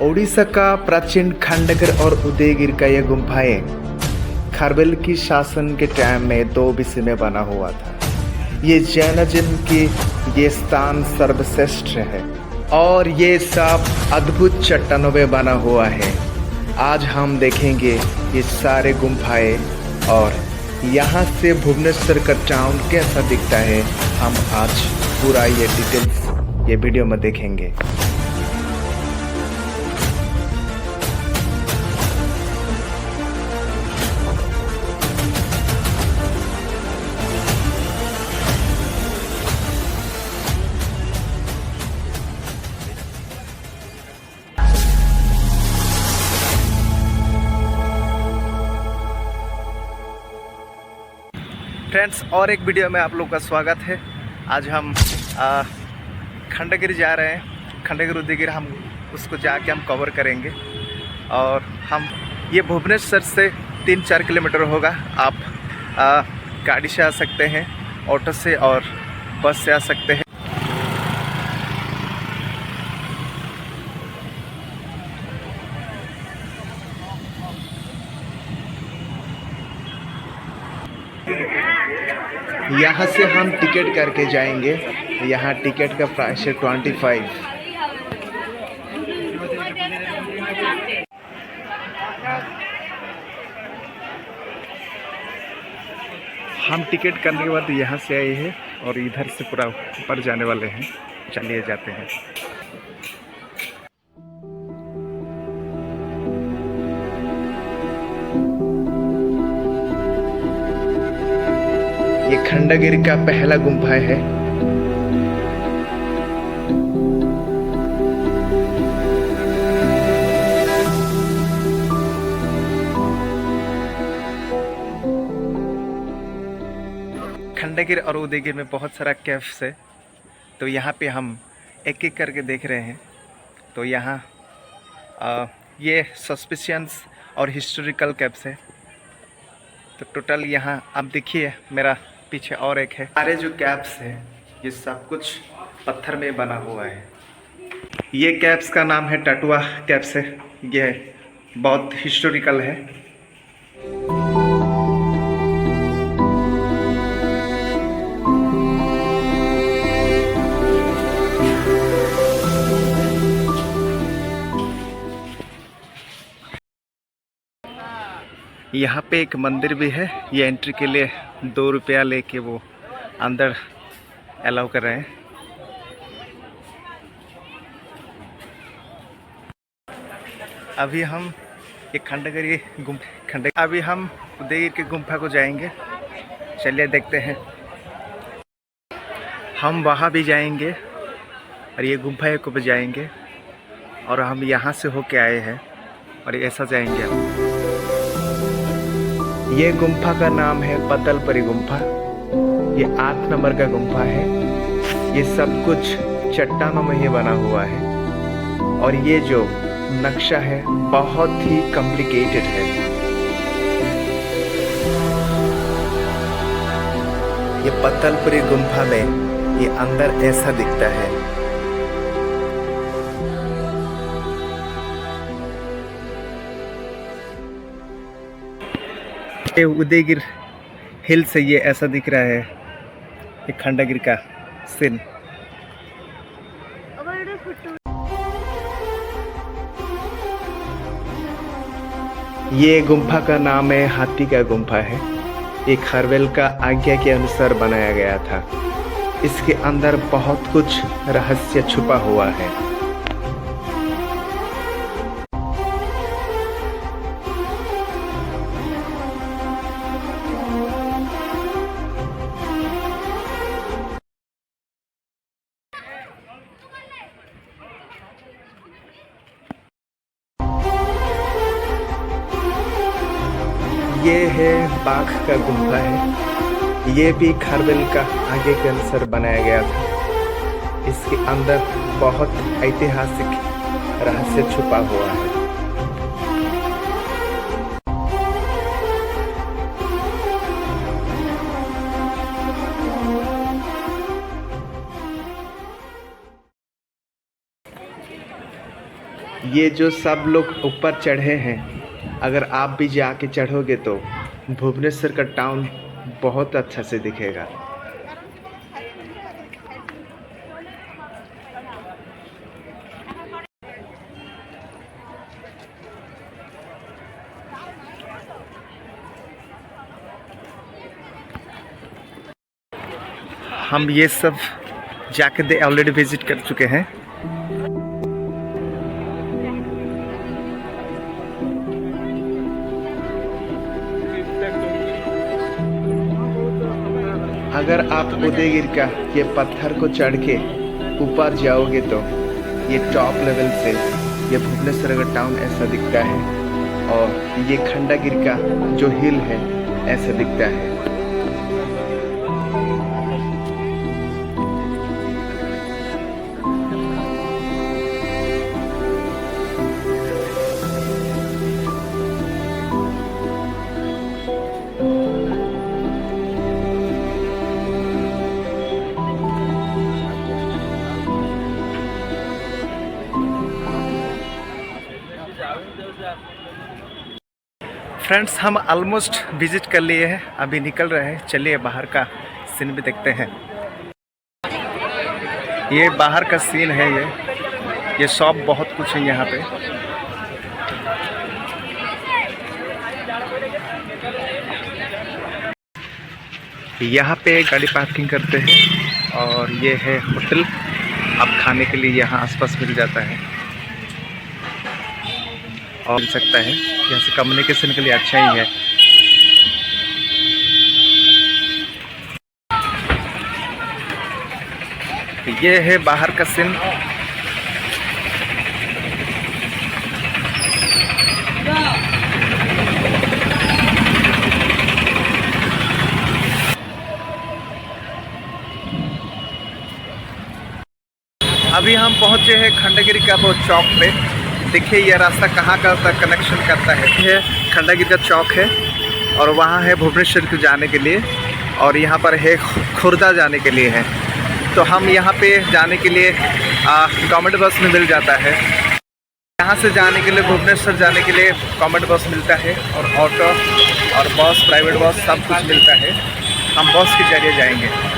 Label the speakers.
Speaker 1: ओडिशा का प्राचीन खंडगर और उदयगिरि का यह गुम्फाएं खारवेल की शासन के टाइम में दो बीसी में बना हुआ था। ये जैनिज्म की ये स्थान सर्वश्रेष्ठ है और ये सब अद्भुत चट्टानों में बना हुआ है। आज हम देखेंगे ये सारे गुम्फाएं और यहाँ से भुवनेश्वर का टाउन कैसा दिखता है। हम आज पूरा ये डिटेल्स ये वीडियो में देखेंगे। फ्रेंड्स, और एक वीडियो में आप लोग का स्वागत है। आज हम खंडगिरी जा रहे हैं। खंडगिरी उदयगिरि हम उसको जाके हम कवर करेंगे और हम ये भुवनेश्वर से 3-4 किलोमीटर होगा। आप गाड़ी से आ सकते हैं, ऑटो से और बस से आ सकते हैं। यहाँ से हम टिकट करके जाएंगे। यहाँ टिकट का प्राइस है 25। हम टिकट करने के बाद यहाँ से आए हैं और इधर से पूरा ऊपर जाने वाले हैं। चलिए जाते हैं। ये खंडगिरी का पहला गुम्फा है। खंडगिरी और उदयगिरि में बहुत सारा कैफ्स है, तो यहाँ पे हम एक एक करके देख रहे हैं। तो यहाँ ये सस्पिशियंस और हिस्टोरिकल कैफ्स है। तो टोटल यहाँ आप देखिए, मेरा पीछे और एक है। सारे जो कैप्स है ये सब कुछ पत्थर में बना हुआ है। ये कैप्स का नाम है टटुआ कैप्स है। ये बहुत हिस्टोरिकल है। यहाँ पे एक मंदिर भी है। ये एंट्री के लिए 2 रुपया लेके वो अंदर अलाउ कर रहे हैं। अभी हम एक अभी हम उदयगिरि की गुम्फा को जाएंगे। चलिए देखते हैं। हम वहाँ भी जाएंगे और ये गुम्फा को भी जाएंगे और हम यहाँ से होके आए हैं और ऐसा जाएंगे हम। ये गुम्फा का नाम है पतलपरी गुम्फा। ये 8 नंबर का गुम्फा है। ये सब कुछ चट्टानों में ही बना हुआ है और ये जो नक्शा है बहुत ही कॉम्प्लिकेटेड है। ये पतलपरी गुम्फा में ये अंदर ऐसा दिखता है। उदयगिरि हिल से ये ऐसा दिख रहा है। ये खंडगिरी का सीन। ये गुम्फा का नाम है हाथी का गुम्फा है। ये खारवेल का आज्ञा के अनुसार बनाया गया था। इसके अंदर बहुत कुछ रहस्य छुपा हुआ है। ये है बाघ का गुम्फा है। ये भी खारवेल का आगे के अनुसार बनाया गया था। इसके अंदर बहुत ऐतिहासिक रहस्य छुपा हुआ है। ये जो सब लोग ऊपर चढ़े हैं, अगर आप भी जाके चढ़ोगे तो भुवनेश्वर का टाउन बहुत अच्छा से दिखेगा। हम ये सब जाके ऑलरेडी विजिट कर चुके हैं। अगर आप उदयगिरी का ये पत्थर को चढ़ के ऊपर जाओगे तो ये टॉप लेवल से ये भुवनेश्वर का टाउन ऐसा दिखता है, और ये खंडागिरी का जो हिल है ऐसा दिखता है। फ्रेंड्स, हम ऑलमोस्ट विजिट कर लिए हैं, अभी निकल रहे हैं। चलिए बाहर का सीन भी देखते हैं। ये बाहर का सीन है। ये शॉप बहुत कुछ है यहाँ पे। यहाँ पे गाड़ी पार्किंग करते हैं, और ये है होटल। अब खाने के लिए यहाँ आसपास मिल जाता है और मिल सकता है। यहाँ से कम्युनिकेशन के लिए अच्छा ही है। ये है बाहर का सीन। अभी हम पहुंचे हैं खंडागिरी का वो चौक पे। देखिए ये रास्ता कहाँ का कनेक्शन करता है। ये खंडागिरी का चौक है, और वहाँ है भुवनेश्वर को जाने के लिए, और यहाँ पर है खुर्दा जाने के लिए है। तो हम यहाँ पे जाने के लिए गवर्नमेंट बस में मिल जाता है। यहाँ से जाने के लिए भुवनेश्वर जाने के लिए गवर्नमेंट बस मिलता है, और ऑटो और बस, प्राइवेट बस सब कुछ मिलता है। हम बस के जरिए जाएंगे।